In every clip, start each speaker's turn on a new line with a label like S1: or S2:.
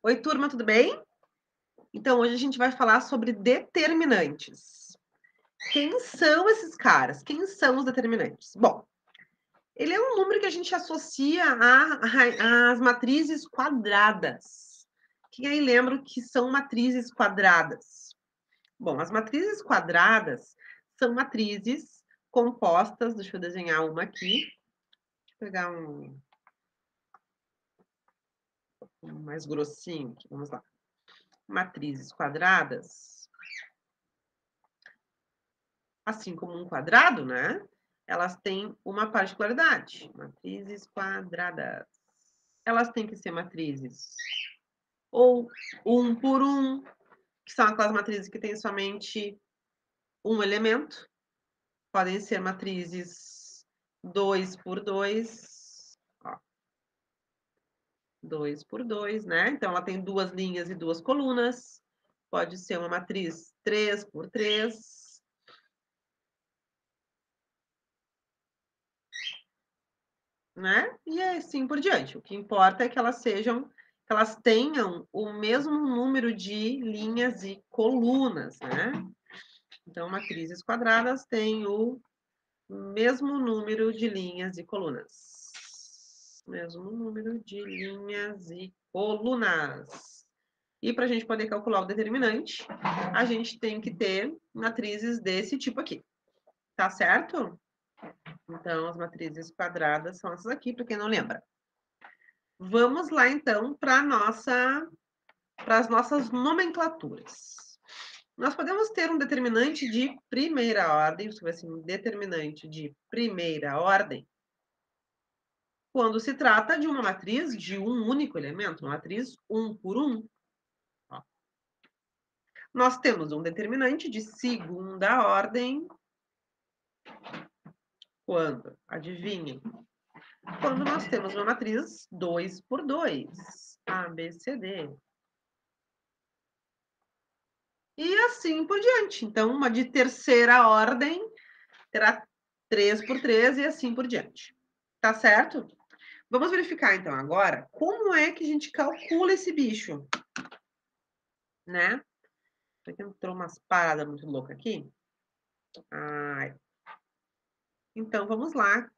S1: Oi, turma, tudo bem? Então, hoje a gente vai falar sobre determinantes. Quem são esses caras? Quem são os determinantes? Bom, ele é um número que a gente associa às matrizes quadradas. Quem aí lembra o que são matrizes quadradas? Bom, as matrizes quadradas são matrizes compostas, deixa eu desenhar uma aqui, deixa eu pegar um mais grossinho aqui, vamos lá. Matrizes quadradas, assim como um quadrado, né? Elas têm uma particularidade. Matrizes quadradas. Elas têm que ser matrizes ou 1 por 1, que são aquelas matrizes que têm somente um elemento. Podem ser matrizes 2 por 2, ó, 2 por 2, né? Então, ela tem duas linhas e duas colunas. Pode ser uma matriz 3 por 3, né? E assim por diante. O que importa é que elas tenham o mesmo número de linhas e colunas, né? Então, matrizes quadradas têm o mesmo número de linhas e colunas. Mesmo número de linhas e colunas. E para a gente poder calcular o determinante, a gente tem que ter matrizes desse tipo aqui. Tá certo? Então, as matrizes quadradas são essas aqui, para quem não lembra. Vamos lá, então, para as nossas nomenclaturas. Nós podemos ter um determinante de primeira ordem, isso vai ser um determinante de primeira ordem, quando se trata de uma matriz de um único elemento, uma matriz 1 por 1. Ó. Nós temos um determinante de segunda ordem, quando, adivinhem, quando nós temos uma matriz 2 por 2, A, B, C, D. E assim por diante. Então, uma de terceira ordem terá 3 por 3 e assim por diante. Tá certo? Vamos verificar, então, agora, como é que a gente calcula esse bicho, né? Aqui entrou umas paradas muito loucas aqui. Ai. Então, vamos lá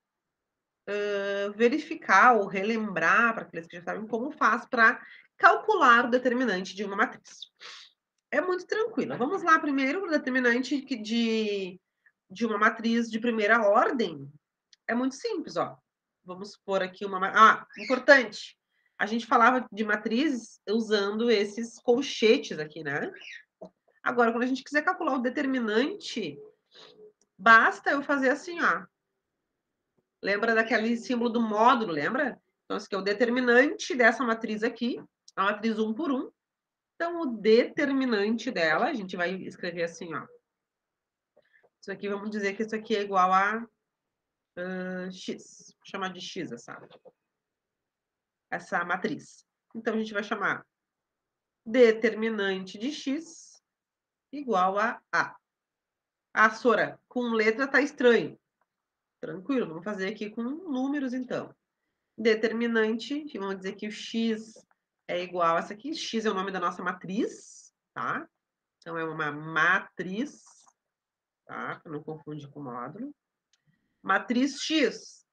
S1: verificar ou relembrar, para aqueles que já sabem, como faz para calcular o determinante de uma matriz. É muito tranquilo. Vamos lá primeiro, o determinante de uma matriz de primeira ordem. É muito simples, ó. Vamos pôr aqui uma... Ah, importante. A gente falava de matrizes usando esses colchetes aqui, né? Agora, quando a gente quiser calcular o determinante, basta eu fazer assim, ó. Lembra daquele símbolo do módulo, lembra? Então, esse aqui é o determinante dessa matriz aqui, a matriz 1 por 1. Então, o determinante dela, a gente vai escrever assim, ó. Isso aqui, vamos dizer que isso aqui é igual a x. Vou chamar de x essa matriz. Então, a gente vai chamar determinante de x igual a A. Ah, Sora, com letra tá estranho. Tranquilo, vamos fazer aqui com números, então. Determinante, vamos dizer que o x é igual a essa aqui. X é o nome da nossa matriz, tá? Então, é uma matriz, tá? Para não confundir com módulo. Matriz X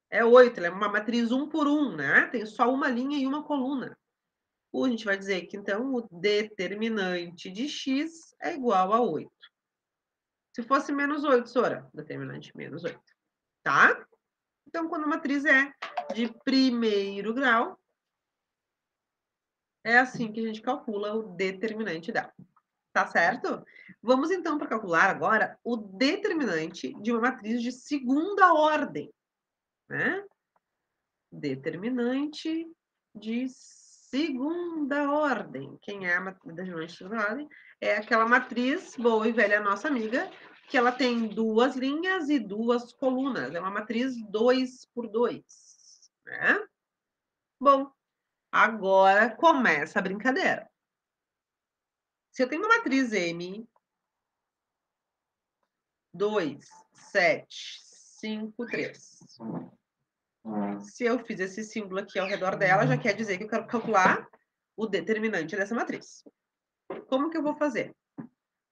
S1: é 8, ela é uma matriz 1 por 1, né? Tem só uma linha e uma coluna. A gente vai dizer que, então, o determinante de x é igual a 8. Se fosse menos 8, Sora, determinante menos 8, tá? Então, quando a matriz é de primeiro grau, é assim que a gente calcula o determinante dela. Tá certo? Vamos, então, para calcular agora o determinante de uma matriz de segunda ordem, né? Determinante de segunda ordem. Quem é a determinante de segunda ordem? É aquela matriz boa e velha nossa amiga, que ela tem duas linhas e duas colunas. É uma matriz 2 por 2, né? Bom, agora começa a brincadeira. Se eu tenho uma matriz M, 2, 7, 5, 3. Se eu fiz esse símbolo aqui ao redor dela, já quer dizer que eu quero calcular o determinante dessa matriz. Como que eu vou fazer?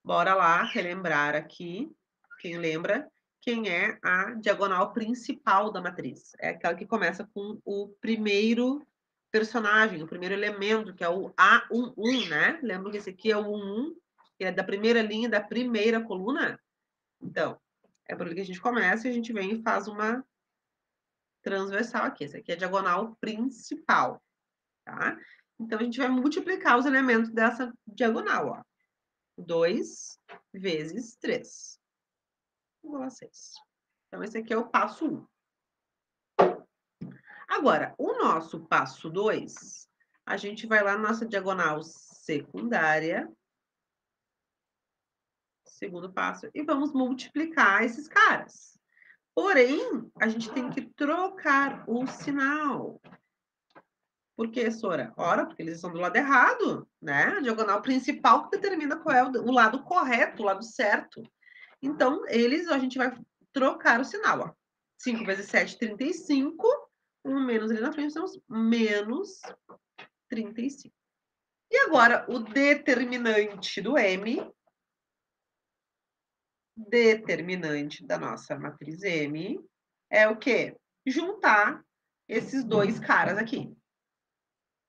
S1: Bora lá relembrar aqui, quem lembra, quem é a diagonal principal da matriz. É aquela que começa com o primeiro personagem, o primeiro elemento, que é o A11, né? Lembra que esse aqui é o 11, que é da primeira linha da primeira coluna? Então, é por ele que a gente começa e a gente vem e faz uma transversal aqui. Essa aqui é a diagonal principal, tá? Então, a gente vai multiplicar os elementos dessa diagonal, ó. 2 vezes 3, igual a 6. Então, esse aqui é o passo 1. Agora, o nosso passo 2, a gente vai lá na nossa diagonal secundária, segundo passo, e vamos multiplicar esses caras. Porém, a gente tem que trocar o sinal. Por quê, Sora? Ora, porque eles estão do lado errado, né? A diagonal principal que determina qual é o lado correto, o lado certo. Então, a gente vai trocar o sinal, ó. 5 vezes 7, 35. Um menos ali na frente, temos menos 35. E agora, o determinante do M, determinante da nossa matriz M, é o quê? Juntar esses dois caras aqui.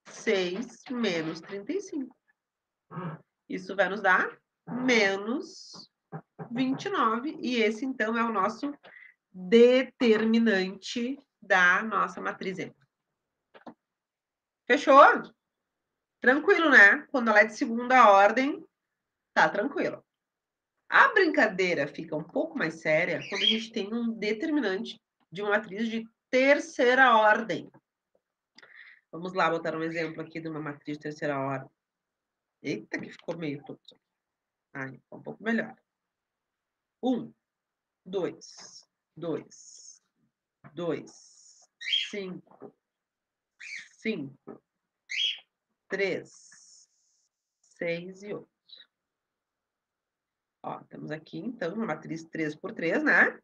S1: 6 menos 35. Isso vai nos dar menos 29. E esse, então, é o nosso determinante da nossa matriz M. Fechou? Tranquilo, né? Quando ela é de segunda ordem, tá tranquilo. A brincadeira fica um pouco mais séria quando a gente tem um determinante de uma matriz de terceira ordem. Vamos lá botar um exemplo aqui de uma matriz de terceira ordem. Eita, que ficou meio torto. Aí, ficou um pouco melhor. 1, 2, 2, 2, 5, 5, 3, 6 e 8. Ó, temos aqui, então, uma matriz 3 por 3, né?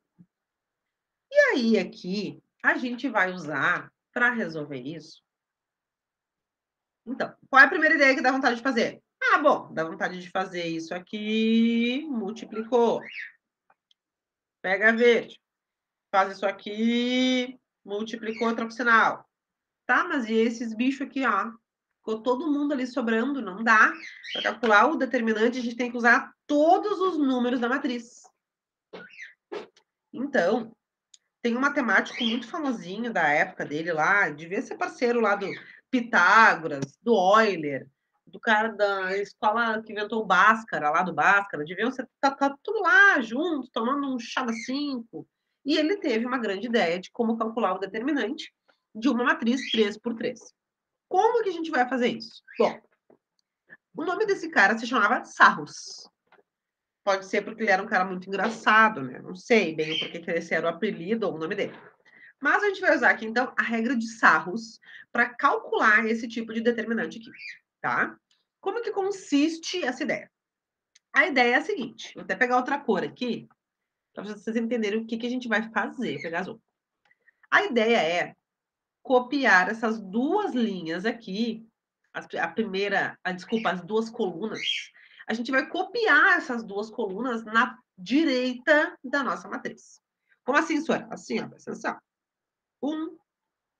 S1: E aí, aqui, a gente vai usar, para resolver isso. Então, qual é a primeira ideia que dá vontade de fazer? Ah, bom, dá vontade de fazer isso aqui, multiplicou. Pega verde. Faz isso aqui, multiplicou, troca o sinal. Tá, mas e esses bichos aqui, ó? Ficou todo mundo ali sobrando, não dá. Para calcular o determinante, a gente tem que usar todos os números da matriz. Então, tem um matemático muito famosinho da época dele lá, devia ser parceiro lá do Pitágoras, do Euler, do cara da escola que inventou o Bhaskara, lá do Bhaskara, deviam ser tá tudo lá junto, tomando um chá das 5. E ele teve uma grande ideia de como calcular o determinante de uma matriz 3 por 3. Como que a gente vai fazer isso? Bom, o nome desse cara se chamava Sarrus. Pode ser porque ele era um cara muito engraçado, né? Não sei bem porque que esse era o apelido ou o nome dele. Mas a gente vai usar aqui, então, a regra de Sarrus para calcular esse tipo de determinante aqui, tá? Como que consiste essa ideia? A ideia é a seguinte, vou até pegar outra cor aqui, para vocês entenderem o que, que a gente vai fazer. Vou pegar azul. A ideia é copiar essas duas linhas aqui, desculpa, as duas colunas. A gente vai copiar essas duas colunas na direita da nossa matriz. Como assim, Suara? Assim, ó, presta atenção. 1,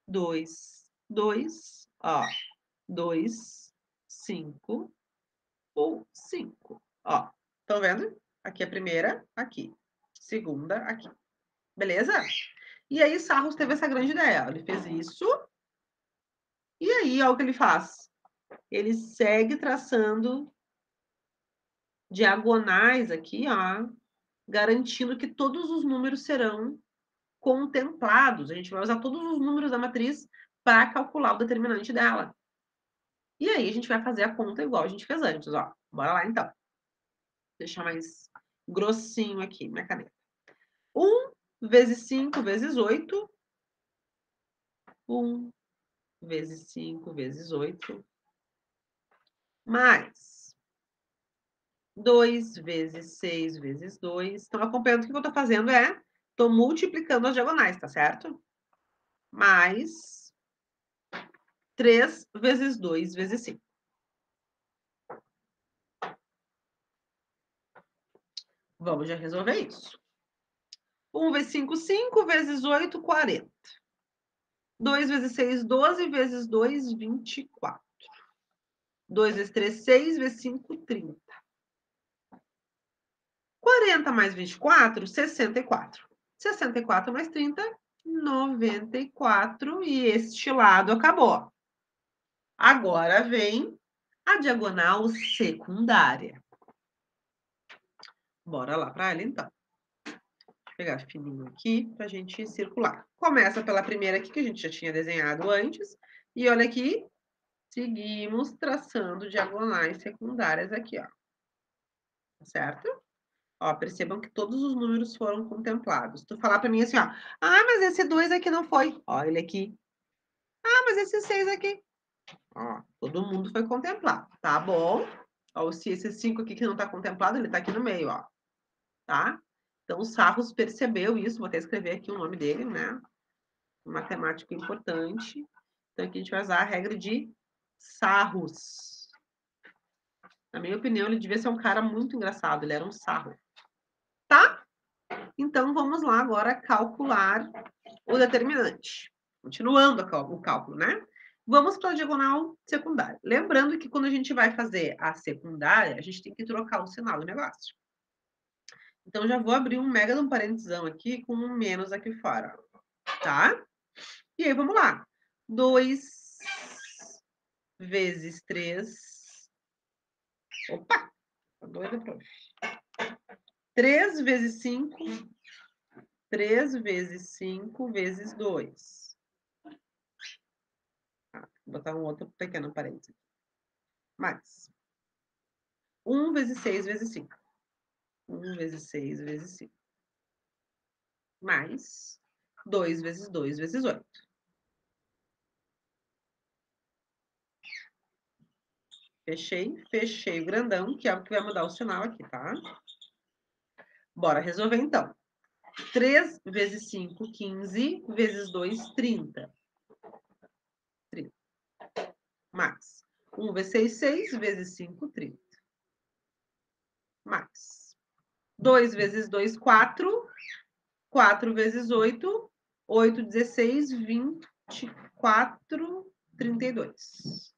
S1: 2, 2, ó, 2, 5, 1, 5. Ó, estão vendo? Aqui a primeira, aqui. Segunda, aqui. Beleza? E aí, Sarros teve essa grande ideia. Ele fez isso. E aí, olha o que ele faz. Ele segue traçando diagonais aqui, ó, garantindo que todos os números serão contemplados. A gente vai usar todos os números da matriz para calcular o determinante dela. E aí, a gente vai fazer a conta igual a gente fez antes, ó. Bora lá, então. Deixar mais grossinho aqui minha caneta. 1 vezes 5 vezes 8. 1 vezes 5 vezes 8. Mais 2 vezes 6 vezes 2. Estão acompanhando o que eu estou fazendo estou multiplicando as diagonais, tá certo? Mais 3 vezes 2 vezes 5. Vamos já resolver isso. 1 vezes 5, 5, vezes 8, 40. 2 vezes 6, 12, vezes 2, 24. 2 vezes 3, 6, vezes 5, 30. 40 mais 24, 64. 64 mais 30, 94. E este lado acabou. Agora vem a diagonal secundária. Bora lá para ela, então. Vou pegar fininho aqui para a gente circular. Começa pela primeira aqui, que a gente já tinha desenhado antes. E olha aqui, seguimos traçando diagonais secundárias aqui, ó. Certo? Ó, percebam que todos os números foram contemplados. Tu falar para mim assim, ó, ah, mas esse 2 aqui não foi. Ó, ele aqui. Ah, mas esse 6 aqui. Ó, todo mundo foi contemplado, tá bom? Ó, se esse 5 aqui que não tá contemplado, ele tá aqui no meio, ó. Tá? Então, o Sarros percebeu isso. Vou até escrever aqui o nome dele, né? Um matemático importante. Então, aqui a gente vai usar a regra de Sarros. Na minha opinião, ele devia ser um cara muito engraçado. Ele era um sarro. Tá? Então, vamos lá agora calcular o determinante. Continuando o cálculo, né? Vamos para a diagonal secundária. Lembrando que quando a gente vai fazer a secundária, a gente tem que trocar o sinal do negócio. Então, já vou abrir um mega de um parêntesão aqui com um menos aqui fora. Tá? E aí, vamos lá. 2 vezes 3. Opa! Tô doida, prof. 3 vezes 5. 3 vezes 5 vezes 2. Vou botar um outro pequeno parênteses. Mais. 1 vezes 6 vezes 5. 1 vezes 6 vezes 5. Mais 2 vezes 2 vezes 8. Fechei o grandão, que é o que vai mudar o sinal aqui, tá? Bora resolver, então. 3 vezes 5, 15, vezes 2, 30. 30. Mais. 1 vezes 6, 6, vezes 5, 30. Mais. 2 vezes 2, 4. 4 vezes 8, 8, 16, 24, 32.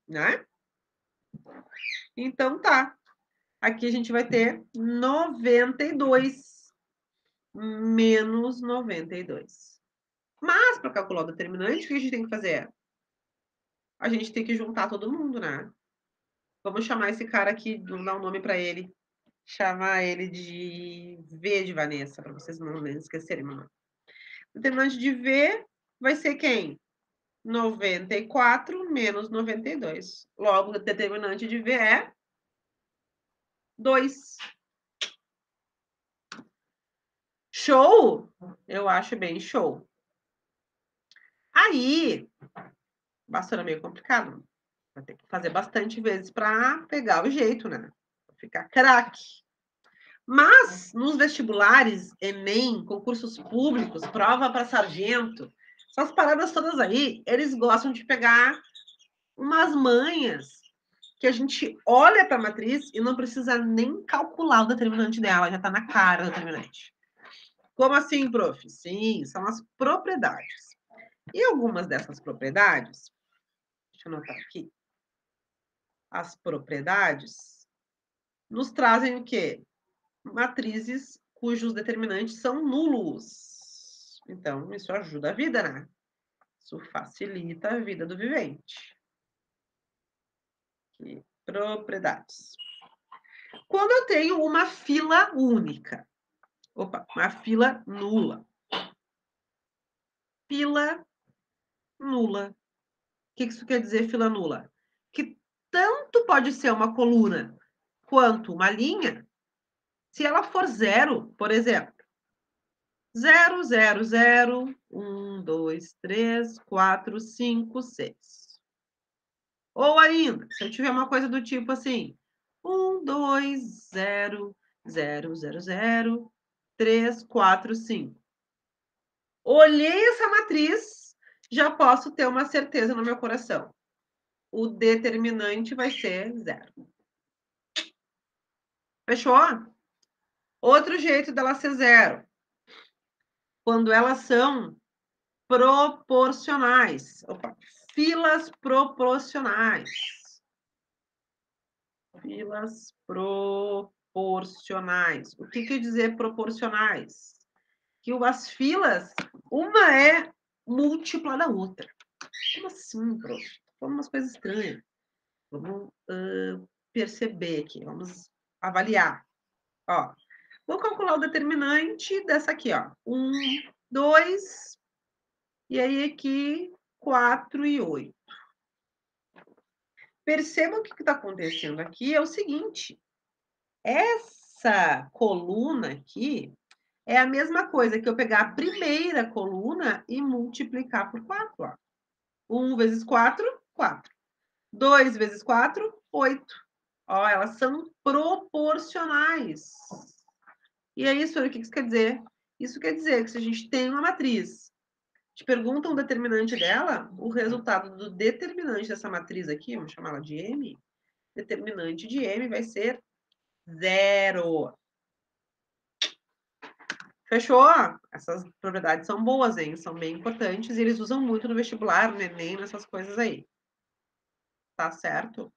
S1: Né? Então, tá. Aqui a gente vai ter 92 menos 92. Mas, para calcular o determinante, o que a gente tem que fazer? A gente tem que juntar todo mundo, né? Vamos chamar esse cara aqui, vamos dar um nome para ele. Chamar ele de V de Vanessa, para vocês não esquecerem, mamãe. O determinante de V vai ser quem? 94 menos 92. Logo, o determinante de V é 2. Show? Eu acho bem show. Aí, bastante meio complicado. Vai ter que fazer bastante vezes para pegar o jeito, né? Pra ficar craque. Mas, nos vestibulares, Enem, concursos públicos, prova para sargento, essas paradas todas aí, eles gostam de pegar umas manhas que a gente olha para a matriz e não precisa nem calcular o determinante dela, já está na cara o determinante. Como assim, prof? Sim, são as propriedades. E algumas dessas propriedades, deixa eu anotar aqui, as propriedades nos trazem o quê? Matrizes cujos determinantes são nulos. Então, isso ajuda a vida, né? Isso facilita a vida do vivente. Aqui, propriedades. Quando eu tenho uma fila única, uma fila nula. Fila nula. O que isso quer dizer, fila nula? Que tanto pode ser uma coluna quanto uma linha, se ela for zero, por exemplo, 0, 0, 0, 1, 2, 3, 4, 5, 6. Ou ainda, se eu tiver uma coisa do tipo assim, 1, 2, 0, 0, 0, 0, 3, 4, 5. Olhei essa matriz, já posso ter uma certeza no meu coração. O determinante vai ser 0. Fechou? Outro jeito dela ser zero. Quando elas são proporcionais. Opa, filas proporcionais. Filas proporcionais. O que quer dizer proporcionais? Que as filas, uma é múltipla da outra. Como assim, prof? Falando umas coisas estranhas. Vamos perceber aqui, vamos avaliar. Ó, vou calcular o determinante dessa aqui, ó. 1, 2, e aí aqui 4 e 8. Perceba o que está acontecendo aqui é o seguinte. Essa coluna aqui é a mesma coisa que eu pegar a primeira coluna e multiplicar por 4. Ó. 1 vezes 4, 4. 2 vezes 4, 8. Ó, elas são proporcionais. E é isso, o que isso quer dizer? Isso quer dizer que se a gente tem uma matriz, te pergunta um determinante dela, o resultado do determinante dessa matriz aqui, vamos chamar ela de M, determinante de M vai ser 0. Fechou? Essas propriedades são boas, hein? São bem importantes e eles usam muito no vestibular, no Enem, nessas coisas aí. Tá certo?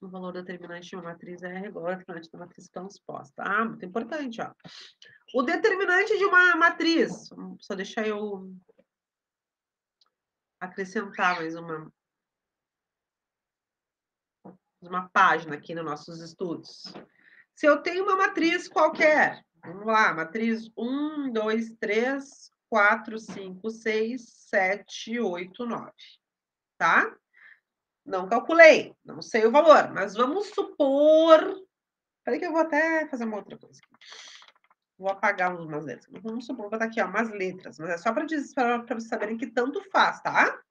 S1: O valor determinante de uma matriz é igual ao determinante da matriz transposta. Ah, muito importante, ó. O determinante de uma matriz, só deixar eu acrescentar mais uma página aqui nos nossos estudos. Se eu tenho uma matriz qualquer, vamos lá, matriz 1, 2, 3, 4, 5, 6, 7, 8, 9, tá? Não calculei, não sei o valor, mas vamos supor... Peraí que eu vou até fazer uma outra coisa. Vou apagar umas letras. Vamos supor que eu vou botar aqui, ó, umas letras, mas é só para vocês saberem que tanto faz, tá?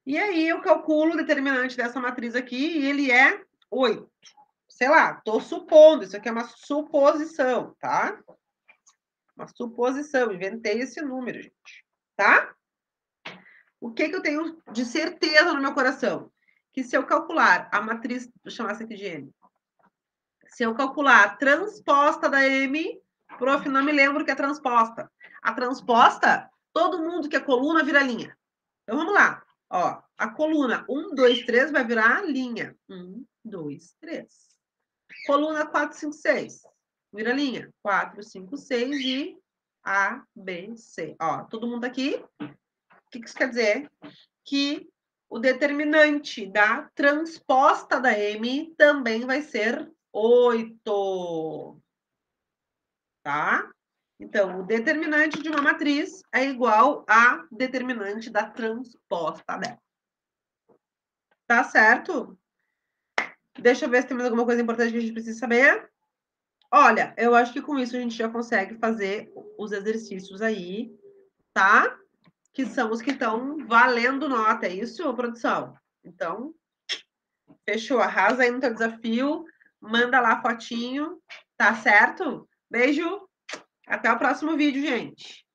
S1: E aí eu calculo o determinante dessa matriz aqui e ele é 8. Sei lá, estou supondo, isso aqui é uma suposição, tá? Uma suposição, inventei esse número, gente, tá? O que eu tenho de certeza no meu coração? Que se eu calcular a matriz, vou chamar essa aqui de M, se eu calcular a transposta da M, prof, não me lembro que é transposta. A transposta, todo mundo que é coluna vira linha. Então, vamos lá. Ó, a coluna 1, 2, 3 vai virar linha. 1, 2, 3. Coluna 4, 5, 6. Vira linha. 4, 5, 6 e A, B, C. Ó, todo mundo aqui. O que isso quer dizer? Que o determinante da transposta da M também vai ser 8. Tá? Então, o determinante de uma matriz é igual a determinante da transposta dela. Tá certo? Deixa eu ver se tem mais alguma coisa importante que a gente precisa saber. Olha, eu acho que com isso a gente já consegue fazer os exercícios aí, tá? Que são os que estão valendo nota, é isso, produção? Então, fechou. Arrasa aí no teu desafio, manda lá a fotinho, tá certo? Beijo, até o próximo vídeo, gente.